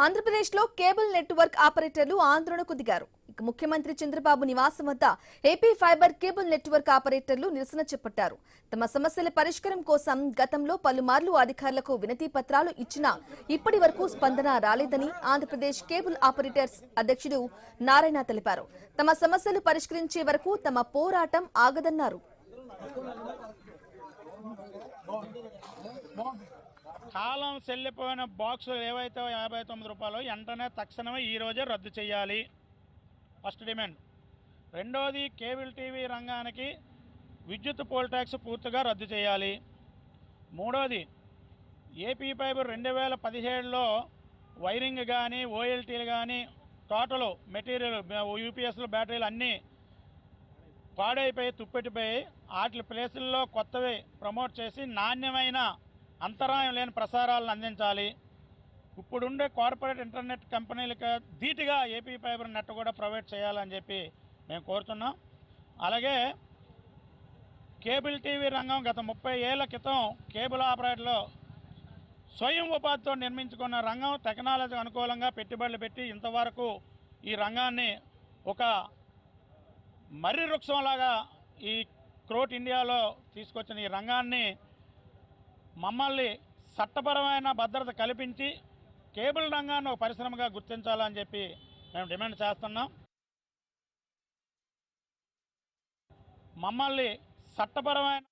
ఆంధ్రప్రదేశ్లో cable network ఆపరేటర్లు ఆందోళనకు దిగారు. ముఖ్యమంత్రి చంద్రబాబు నివాసం వద్ద ఏపీ ఫైబర్ కేబుల్ నెట్వర్క్ ఆపరేటర్లు నిరసన చేపట్టారు. తమ సమస్యల పరిష్కారం కోసం గతంలో పలుమార్లు అధికారులకు వినతి పత్రాలు ఇచ్చినా ఇప్పటి వరకు స్పందన రాలేదని ఆంధ్రప్రదేశ్ కేబుల్ ఆపరేటర్స్ అధ్యక్షుడు నారాయణ తెలిపారు. తమ సమస్యలు పరిష్కరించే వరకు తమ పోరాటం ఆగదన్నారు. కాలం చెల్లిపోయిన బాక్సులు ఏవైతే 59 రూపాయలు వెంటనే తక్షణమే ఈరోజే రద్దు చేయాలి. First demand. రెండోది, కేబుల్ టీవీ రంగానికి విద్యుత్ పోల్ ట్యాక్స్ పూర్తిగా రద్దు చేయాలి. మూడోది, ఏపీ ఫైబర్ 2017లో వైరింగ్ కానీ ఓఎల్టీలు కానీ టోటల్ మెటీరియల్ యూపీఎస్లు బ్యాటరీలు అన్నీ పాడైపోయి తుప్పెట్టిపోయి వాటి ప్లేసుల్లో కొత్తవి ప్రమోట్ చేసి నాణ్యమైన అంతరాయం లేని ప్రసారాలను అందించాలి. ఇప్పుడుండే కార్పొరేట్ ఇంటర్నెట్ కంపెనీలకు ధీటుగా ఏపీ ఫైబర్ నెట్ కూడా ప్రొవైడ్ చేయాలని చెప్పి మేము కోరుతున్నాం. అలాగే కేబుల్ టీవీ రంగం గత 30 ఏళ్ల క్రితం కేబుల్ ఆపరేటర్లో స్వయం ఉపాధితో నిర్మించుకున్న రంగం టెక్నాలజీకి అనుకూలంగా పెట్టుబడులు పెట్టి ఇంతవరకు ఈ రంగాన్ని ఒక మర్రి వృక్షంలాగా ఈ క్రోట్ ఇండియాలో తీసుకొచ్చిన ఈ రంగాన్ని మమ్మల్ని చట్టపరమైన భద్రత కల్పించి కేబుల్ రంగాన్ని ఒక పరిశ్రమగా గుర్తించాలని చెప్పి మేము డిమాండ్ చేస్తున్నాం. మమ్మల్ని చట్టపరమైన